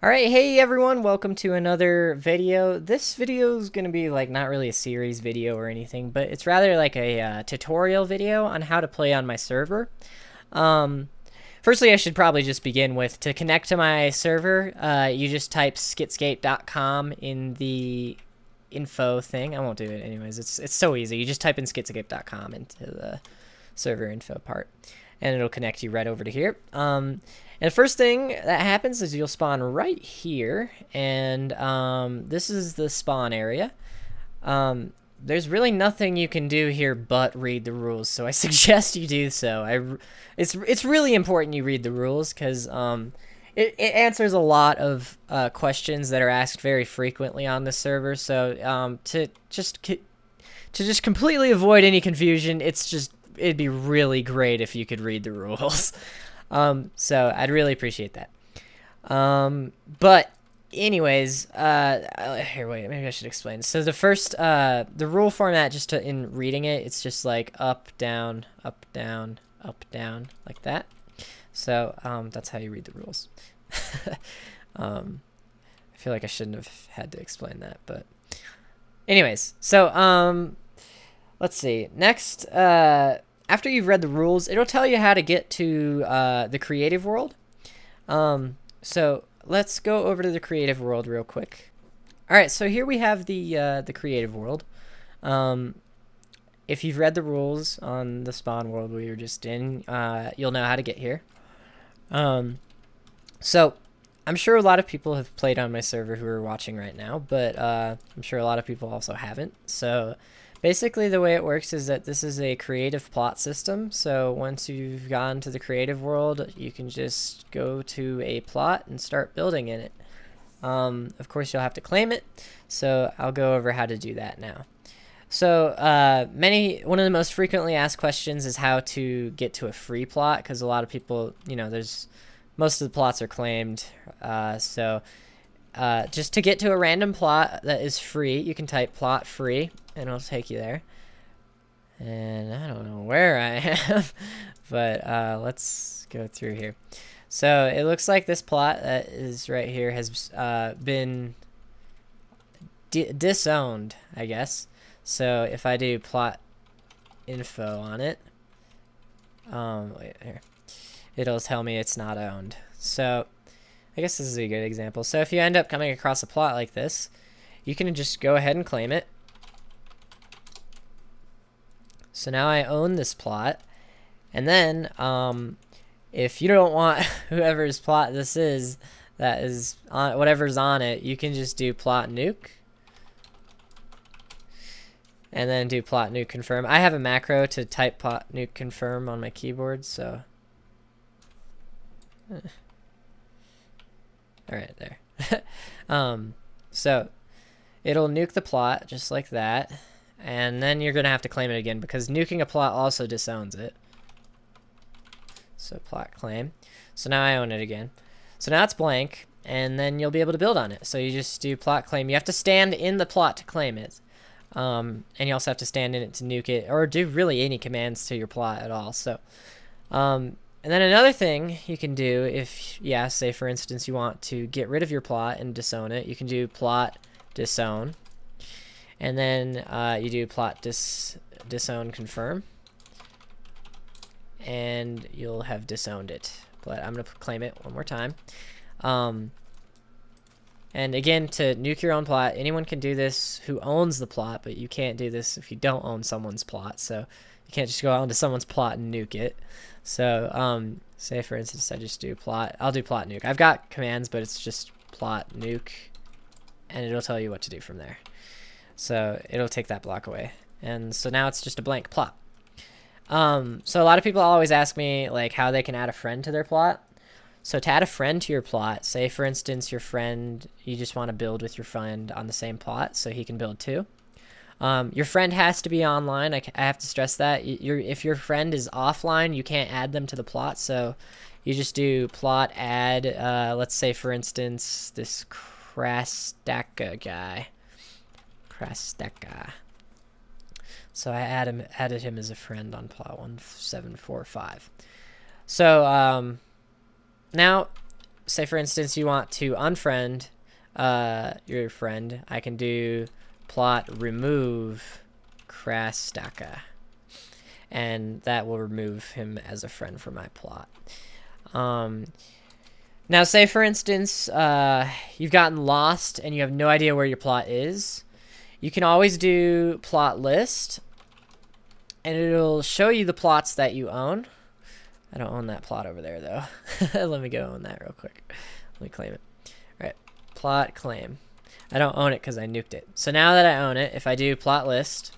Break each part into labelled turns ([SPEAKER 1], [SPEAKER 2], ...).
[SPEAKER 1] Alright, hey everyone, welcome to another video. This video is going to be like not really a series video or anything, but it's rather like a tutorial video on how to play on my server. Firstly, I should probably just begin with, to connect to my server, you just type SkitScape.com in the info thing. I won't do it anyways, it's so easy. You just type in SkitScape.com into the server info part, and it'll connect you right over to here. And the first thing that happens is you'll spawn right here, and this is the spawn area. There's really nothing you can do here but read the rules, so I suggest you do so. It's really important you read the rules, because it answers a lot of questions that are asked very frequently on the server. So to just completely avoid any confusion, it'd be really great if you could read the rules. So I'd really appreciate that. But anyways, here, wait, maybe I should explain. So the first, the rule format, in reading it, it's just like up, down, up, down, up, down, like that. So, that's how you read the rules. I feel like I shouldn't have had to explain that, but anyways, so, let's see. Next, after you've read the rules, it'll tell you how to get to the creative world. So let's go over to the creative world real quick. All right, so here we have the creative world. If you've read the rules on the spawn world we were just in, you'll know how to get here. So I'm sure a lot of people have played on my server who are watching right now, but I'm sure a lot of people also haven't. So basically, the way it works is that this is a creative plot system. So once you've gone to the creative world, you can just go to a plot and start building in it. Of course, you'll have to claim it. So I'll go over how to do that now. So one of the most frequently asked questions is how to get to a free plot, because a lot of people, most of the plots are claimed. Just to get to a random plot that is free, you can type plot free, and it'll take you there. And I don't know where I am, but let's go through here. So it looks like this plot that is right here has been disowned, I guess. So if I do plot info on it, wait, here, it'll tell me it's not owned. So I guess this is a good example. So if you end up coming across a plot like this, you can just go ahead and claim it. So now I own this plot. And then, if you don't want whoever's plot this is, that is on whatever's on it, you can just do plot nuke. And then do plot nuke confirm. I have a macro to type plot nuke confirm on my keyboard, so. Alright, there. So it'll nuke the plot just like that, and then you're gonna have to claim it again, because nuking a plot also disowns it. So plot claim. So now I own it again. So now it's blank, and then you'll be able to build on it. So you just do plot claim. You have to stand in the plot to claim it, and you also have to stand in it to nuke it, or do really any commands to your plot at all. So and then another thing you can do, if, yeah, say for instance you want to get rid of your plot and disown it, you can do plot disown. And then you do plot disown confirm. And you'll have disowned it. But I'm going to claim it one more time. And again, to nuke your own plot, anyone can do this who owns the plot, but you can't do this if you don't own someone's plot. So you can't just go onto someone's plot and nuke it. So, say for instance, I just do plot. I'll do plot nuke. I've got commands, but it's just plot nuke, and it'll tell you what to do from there. So it'll take that block away, and so now it's just a blank plot. So a lot of people always ask me like how they can add a friend to their plot. So to add a friend to your plot, say for instance your friend, you just want to build with your friend on the same plot, so he can build too. Your friend has to be online. I have to stress that. If your friend is offline, you can't add them to the plot. So you just do plot add, let's say for instance, this Krastaka guy. Krastaka. So I added him as a friend on plot 1745. So now say for instance you want to unfriend your friend, I can do plot remove Krastaka, and that will remove him as a friend from my plot. Now say for instance you've gotten lost and you have no idea where your plot is. You can always do plot list, and it'll show you the plots that you own. I don't own that plot over there though. Let me go own that real quick. Let me claim it. All right, plot claim. I don't own it because I nuked it. So now that I own it, if I do plot list,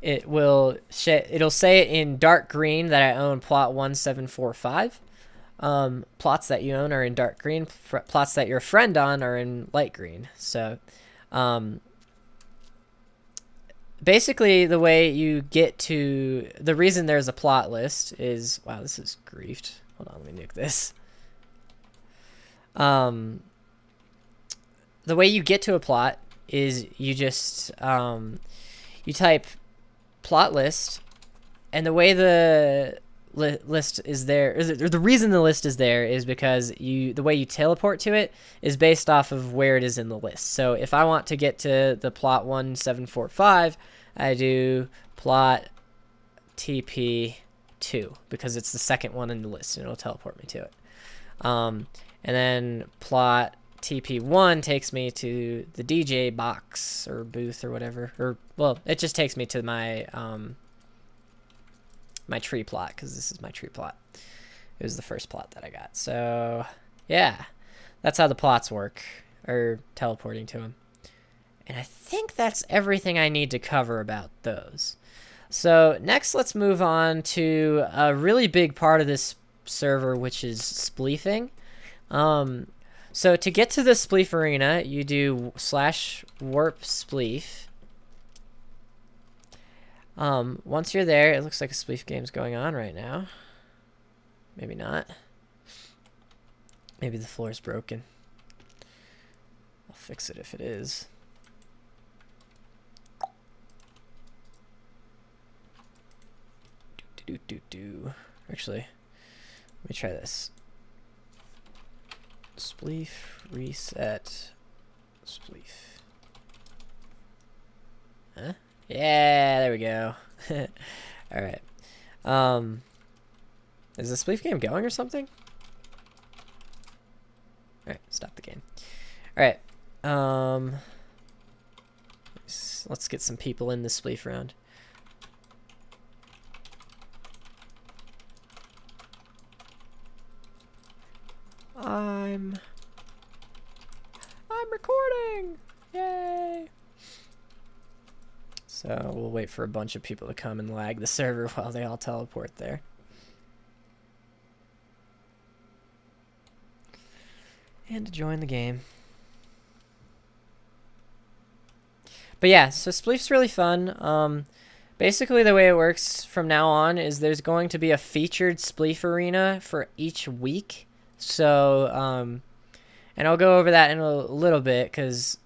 [SPEAKER 1] it'll say it in dark green that I own plot 1745. Plots that you own are in dark green. Plots that you're a friend on are in light green. So basically the way you get to the reason there's a plot list is, wow, this is griefed. Hold on, let me nuke this. The way you get to a plot is you just you type plot list, and the way the list is there, or the reason the list is there is because the way you teleport to it is based off of where it is in the list. So if I want to get to the plot 1745, I do plot TP2 because it's the second one in the list and it'll teleport me to it. And then plot TP1 takes me to the DJ box or booth or whatever, or well, it just takes me to my my tree plot, because this is my tree plot. It was the first plot that I got. So yeah, that's how the plots work, or teleporting to them. And I think that's everything I need to cover about those. So next, let's move on to a really big part of this server, which is spleefing. So to get to the spleef arena, you do /warp spleef. Once you're there, it looks like a spleef game's going on right now. Maybe not. Maybe the floor's broken. I'll fix it if it is. Actually, let me try this. Spleef, reset, spleef. Huh? Yeah, there we go. All right. Is the spleef game going or something? All right, stop the game. All right. Let's get some people in the spleef round. I'm recording. Yay. So we'll wait for a bunch of people to come and lag the server while they all teleport there. And to join the game. But yeah, so Spleef's really fun. Basically the way it works from now on is there's going to be a featured Spleef arena for each week. So, and I'll go over that in a little bit because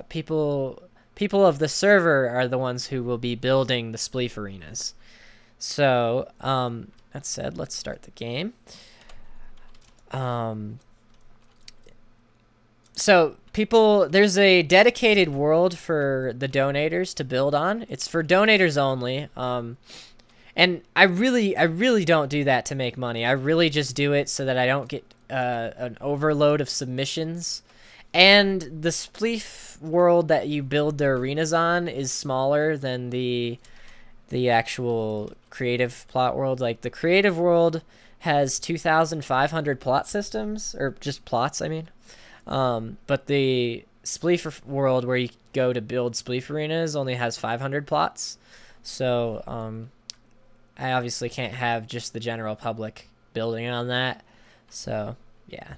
[SPEAKER 1] people of the server are the ones who will be building the Spleef arenas. So, that said, let's start the game. So there's a dedicated world for the donators to build on. It's for donators only. And I really don't do that to make money. I really just do it so that I don't get an overload of submissions. And the Spleef world that you build the arenas on is smaller than the actual creative plot world. Like the creative world has 2,500 plot systems, or just plots, I mean. But the Spleef world where you go to build Spleef arenas only has 500 plots. So, I obviously can't have just the general public building on that. So, yeah.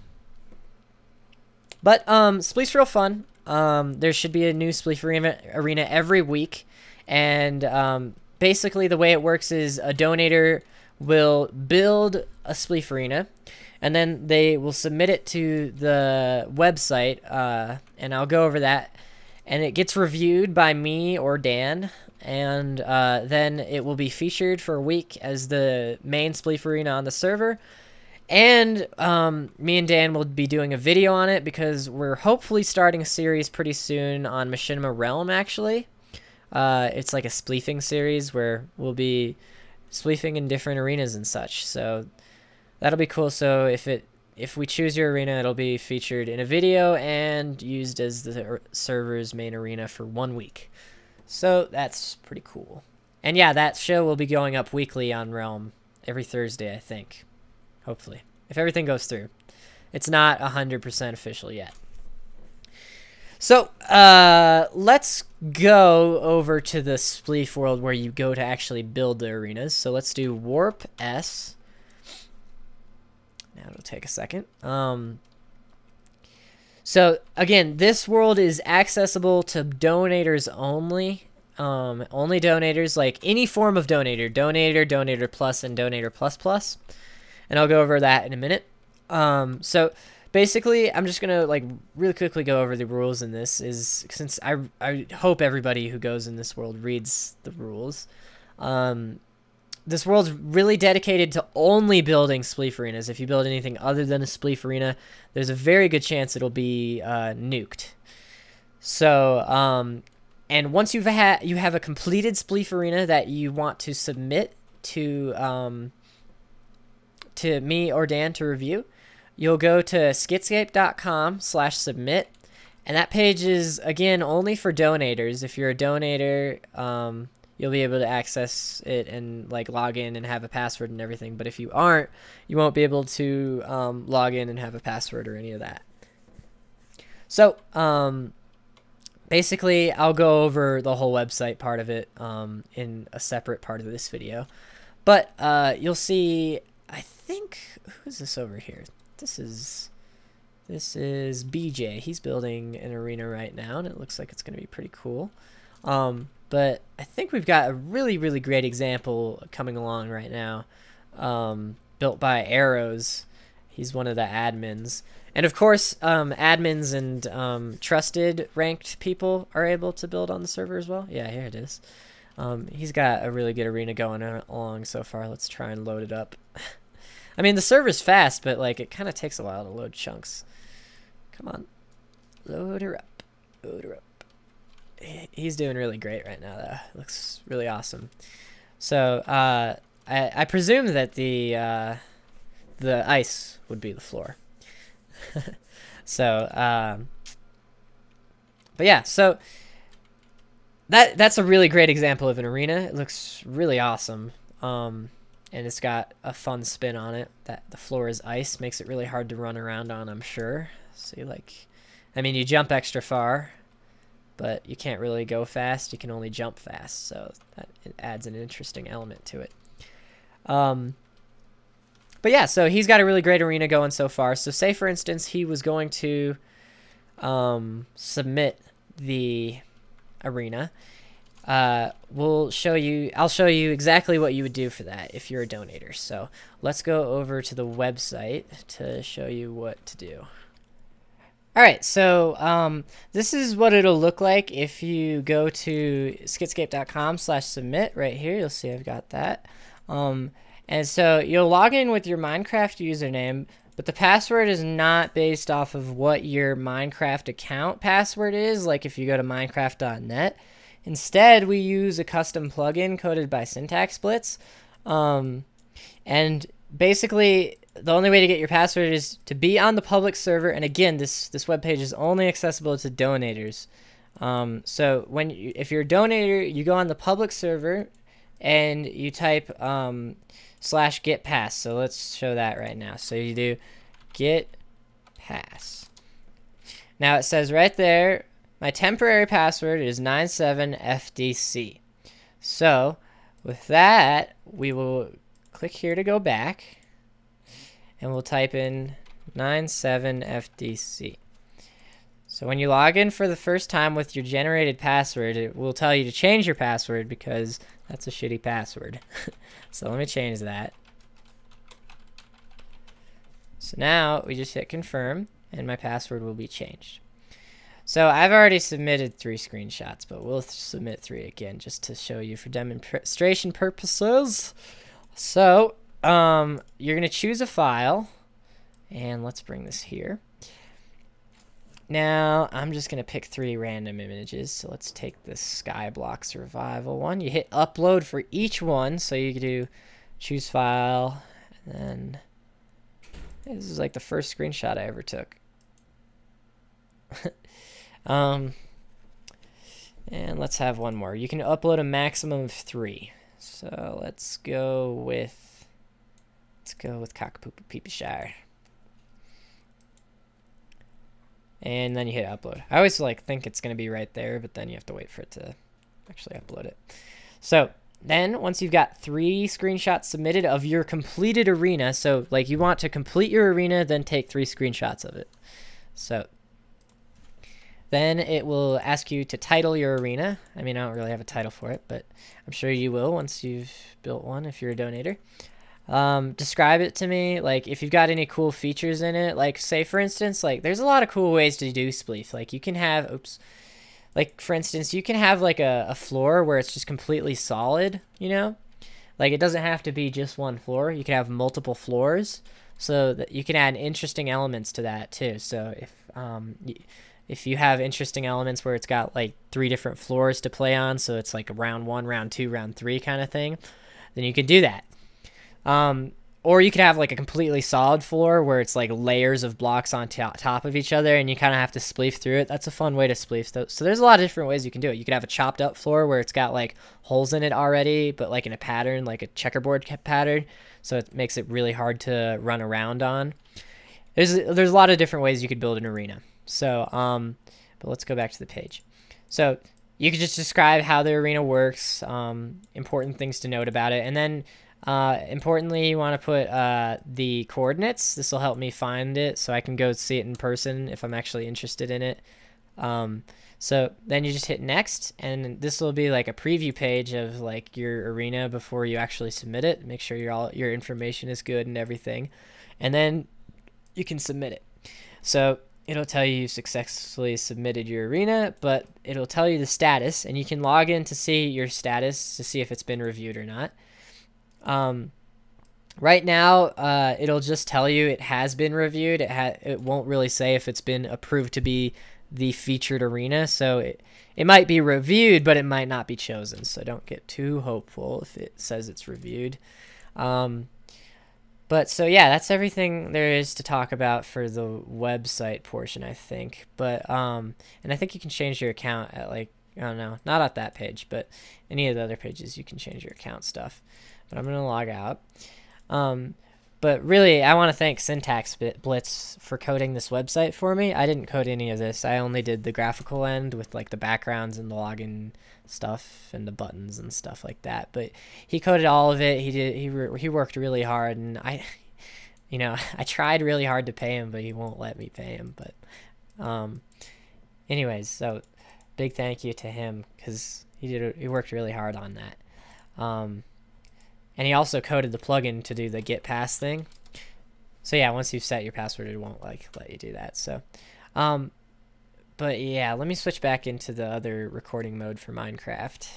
[SPEAKER 1] But, Spleef's real fun. There should be a new Spleef arena every week. And, basically the way it works is a donator will build a Spleef arena, and then they will submit it to the website, and I'll go over that. And it gets reviewed by me or Dan, and then it will be featured for a week as the main Spleef arena on the server. And me and Dan will be doing a video on it because we're hopefully starting a series pretty soon on Machinima Realm, actually. It's like a spleefing series where we'll be spleefing in different arenas and such. So that'll be cool. So if we choose your arena, it'll be featured in a video and used as the server's main arena for 1 week. So that's pretty cool. And yeah, that show will be going up weekly on Realm every Thursday, I think. Hopefully, if everything goes through. It's not 100% official yet. So let's go over to the Spleef world where you go to actually build the arenas. So let's do Warp S. Now it'll take a second. So again, this world is accessible to donators only. Only donators, like any form of donator, Donator Plus, and Donator Plus Plus. And I'll go over that in a minute. So basically, I'm just gonna like really quickly go over the rules in this. Is since I hope everybody who goes in this world reads the rules. This world's really dedicated to only building spleef arenas. If you build anything other than a spleef arena, there's a very good chance it'll be nuked. So and once you have a completed spleef arena that you want to submit to me or Dan to review, you'll go to skitscape.com/submit, and that page is again only for donators. If you're a donator, you'll be able to access it and like log in and have a password and everything. But if you aren't, you won't be able to log in and have a password or any of that. So basically, I'll go over the whole website part of it in a separate part of this video. But you'll see, I think, who's this over here? This is BJ. He's building an arena right now, and it looks like it's going to be pretty cool. But I think we've got a really, really great example coming along right now, built by Arrows. He's one of the admins. And of course, admins and trusted ranked people are able to build on the server as well. Yeah, here it is. He's got a really good arena going along so far. Let's try and load it up. I mean, the server's fast, but like it kind of takes a while to load chunks. Come on. Load her up. Load her up. He's doing really great right now, though. Looks really awesome. So I presume that the ice would be the floor. So but yeah, so that's a really great example of an arena. It looks really awesome, and it's got a fun spin on it. That the floor is ice makes it really hard to run around on, I'm sure. See, like, I mean, you jump extra far, but you can't really go fast. You can only jump fast, so that it adds an interesting element to it. But yeah, so he's got a really great arena going so far. So say, for instance, he was going to submit the arena. I'll show you exactly what you would do for that if you're a donator. So let's go over to the website to show you what to do. All right, so this is what it'll look like if you go to skitscape.com/submit right here. You'll see I've got that. And so you'll log in with your Minecraft username, but the password is not based off of what your Minecraft account password is, like if you go to minecraft.net. Instead, we use a custom plugin coded by Syntax Splits. And basically, the only way to get your password is to be on the public server. And again, this webpage is only accessible to donators. So if you're a donator, you go on the public server and you type /getpass. So let's show that right now. So you do get pass. Now it says right there, my temporary password is 97FDC. So with that, we will click here to go back, and we'll type in 97FDC. So when you log in for the first time with your generated password, it will tell you to change your password because that's a shitty password. So let me change that. So now we just hit confirm, and my password will be changed. So I've already submitted 3 screenshots, but we'll submit 3 again just to show you for demonstration purposes. So you're going to choose a file. And let's bring this here. Now, I'm just going to pick 3 random images. So let's take this Skyblock Survival one. You hit upload for each one. So you can do choose file. And then this is like the first screenshot I ever took. And let's have one more. You can upload a maximum of 3. So let's go with Cockapoopa-Peepshire. And then you hit upload. I always think it's going to be right there, but then you have to wait for it to actually upload it. So then once you've got 3 screenshots submitted of your completed arena, so like you want to complete your arena, then take 3 screenshots of it. So then it will ask you to title your arena. I mean, I don't really have a title for it, but I'm sure you will once you've built one if you're a donator. Describe it to me, like if you've got any cool features in it, like say for instance, like there's a lot of cool ways to do spleef. Like you can have, like for instance, you can have like a floor where it's just completely solid, you know, like it doesn't have to be just one floor. You can have multiple floors, so that you can add interesting elements to that too. So if you have interesting elements where it's got like 3 different floors to play on, so it's like a round 1, round 2, round 3 kind of thing, then you can do that. Or you could have like a completely solid floor where it's like layers of blocks on top of each other and you kind of have to spleef through it. That's a fun way to spleef. So there's a lot of different ways you can do it. You could have a chopped up floor where it's got like holes in it already, but like in a pattern, like a checkerboard pattern. So it makes it really hard to run around on. There's a lot of different ways you could build an arena. So, but let's go back to the page. So you could just describe how the arena works, important things to note about it. And then importantly, you want to put the coordinates. This will help me find it so I can go see it in person if I'm actually interested in it. So then you just hit next, and this will be like a preview page of like your arena before you actually submit it. Make sure your information is good and everything, and then you can submit it. So it'll tell you successfully submitted your arena, but it'll tell you the status, and you can log in to see your status to see if it's been reviewed or not. Right now, it'll just tell you it has been reviewed. It won't really say if it's been approved to be the featured arena. So it might be reviewed, but it might not be chosen. So don't get too hopeful if it says it's reviewed. But so yeah, that's everything there is to talk about for the website portion, I think. But and I think you can change your account at like, I don't know, not at that page, but any of the other pages you can change your account stuff. But I'm going to log out. But really, I want to thank Syntax Blitz for coding this website for me. I didn't code any of this. I only did the graphical end with like the backgrounds and the login stuff and the buttons and stuff like that. But he coded all of it. He worked really hard, and I tried really hard to pay him, but he won't let me pay him. But anyways, so big thank you to him because he worked really hard on that. And he also coded the plugin to do the get pass thing. So yeah, once you've set your password, it won't like let you do that. So, but yeah, let me switch back into the other recording mode for Minecraft.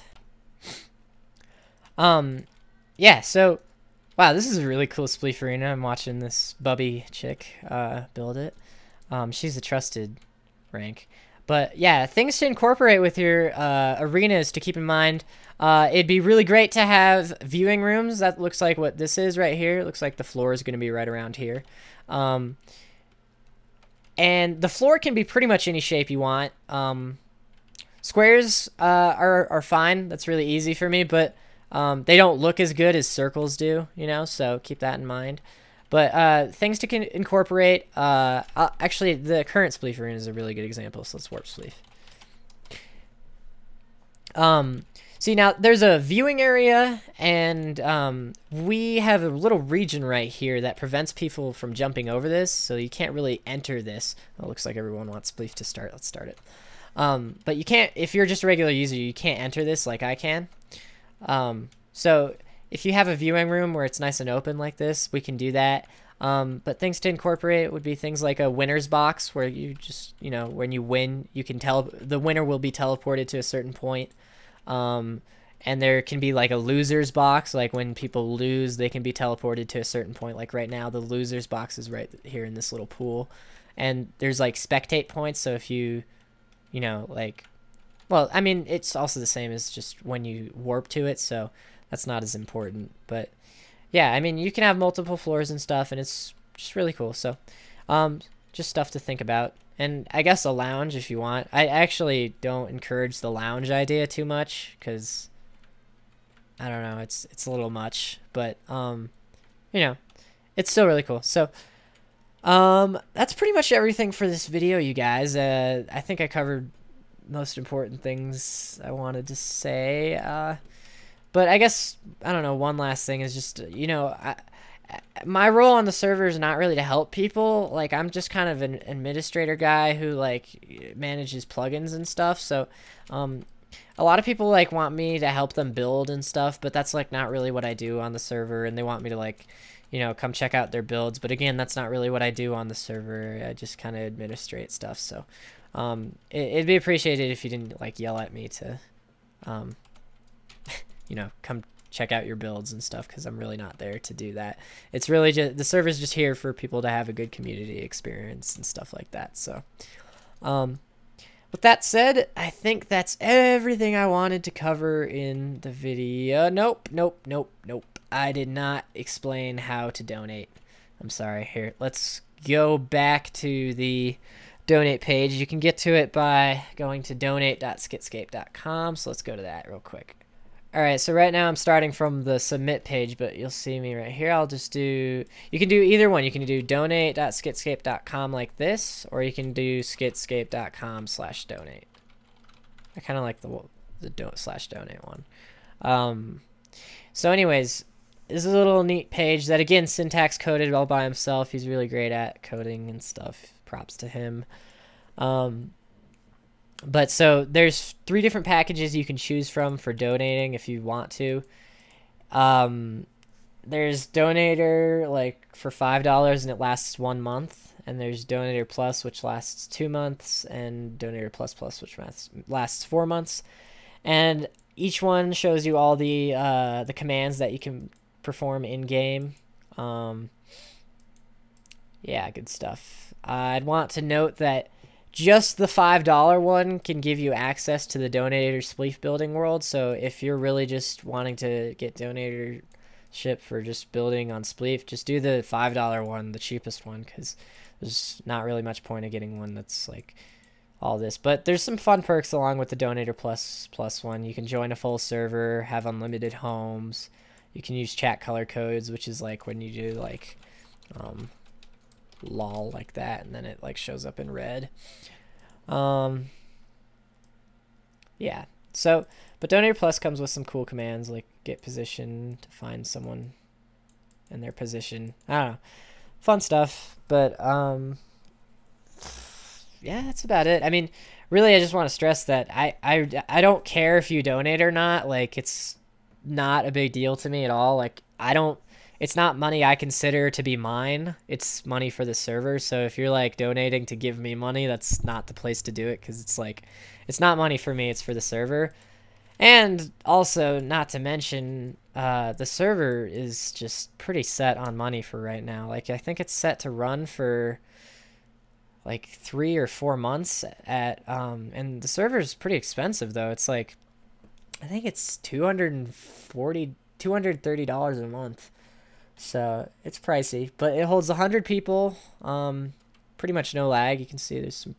[SPEAKER 1] Yeah, so wow, this is a really cool spleef arena. I'm watching this bubby chick build it. She's a trusted rank. But yeah, things to incorporate with your arenas to keep in mind. It'd be really great to have viewing rooms. That looks like what this is right here. It looks like the floor is going to be right around here. And the floor can be pretty much any shape you want. Squares are fine. That's really easy for me, but they don't look as good as circles do, you know, so keep that in mind. But things to incorporate, actually the current spleef arena is a really good example, so let's warp spleef. See, now there's a viewing area, and we have a little region right here that prevents people from jumping over this, so you can't really enter this. It looks like everyone wants spleef to start. Let's start it. But you can't, if you're just a regular user, you can't enter this like I can. So if you have a viewing room where it's nice and open like this, we can do that. But things to incorporate would be things like a winner's box where you just, you know, when you win, you can tell the winner will be teleported to a certain point. And there can be like a losers box, like when people lose, they can be teleported to a certain point. Like right now, the losers box is right here in this little pool. And there's like spectate points, so if you know, like, well, I mean, it's also the same as just when you warp to it, so that's not as important. But yeah, I mean, you can have multiple floors and stuff, and it's just really cool. So just stuff to think about. And I guess a lounge if you want. I actually don't encourage the lounge idea too much, because I don't know, it's a little much, but you know, it's still really cool. So that's pretty much everything for this video, you guys. I think I covered most important things I wanted to say. But I guess, I don't know, one last thing is just, you know, my role on the server is not really to help people. Like, I'm just kind of an administrator guy who like manages plugins and stuff. So a lot of people like want me to help them build and stuff, but that's like not really what I do on the server, and they want me to like, you know, come check out their builds, but again, that's not really what I do on the server. I just kind of administrate stuff. So it'd be appreciated if you didn't like yell at me to you know, come check out your builds and stuff, because I'm really not there to do that. It's really just, the server's just here for people to have a good community experience and stuff like that. So with that said, I think that's everything I wanted to cover in the video. Nope. I did not explain how to donate. I'm sorry. Here, let's go back to the donate page. You can get to it by going to donate.skitscape.com. So let's go to that real quick. Alright, so right now I'm starting from the submit page, but you'll see me right here. I'll just do, you can do either one. You can do donate.skitscape.com like this, or you can do skitscape.com/donate. I kind of like the /donate one. So anyways, this is a little neat page that, again, syntax coded all by himself. He's really great at coding and stuff. Props to him. But so there's 3 different packages you can choose from for donating if you want to. There's Donator like for $5 and it lasts 1 month, and there's Donator Plus, which lasts 2 months, and Donator Plus Plus, which lasts 4 months. And each one shows you all the commands that you can perform in game. Yeah, good stuff. I'd want to note that just the $5 one can give you access to the Donator Spleef building world. So if you're really just wanting to get donatorship for just building on Spleef, just do the $5 one, the cheapest one, because there's not really much point of getting one that's like all this. But there's some fun perks along with the Donator Plus one. You can join a full server, have unlimited homes. You can use chat color codes, which is like when you do like lol like that, and then it like shows up in red. Yeah, so but Donator Plus comes with some cool commands like get position to find someone in their position. I don't know, fun stuff. But yeah, that's about it. I mean, really, I just want to stress that I don't care if you donate or not. Like, it's not a big deal to me at all. Like, it's not money I consider to be mine. It's money for the server. So if you're like donating to give me money, that's not the place to do it, because it's like, it's not money for me, it's for the server. And also, not to mention, the server is just pretty set on money for right now. Like, I think it's set to run for like 3 or 4 months at and the server is pretty expensive though. It's like, I think it's $230 a month. So it's pricey, but it holds 100 people. Pretty much no lag. You can see there's some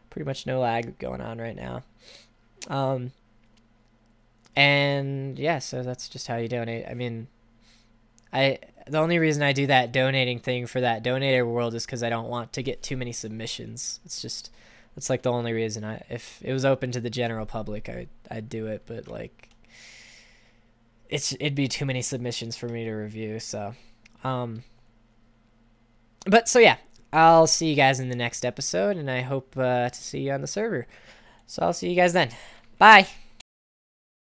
[SPEAKER 1] pretty much no lag going on right now. And yeah, so that's just how you donate. I mean, the only reason I do that donating thing for that donator world is because I don't want to get too many submissions. It's like the only reason. If it was open to the general public, I'd do it, but like, it'd be too many submissions for me to review. So but so yeah, I'll see you guys in the next episode, and I hope to see you on the server. So I'll see you guys then. Bye.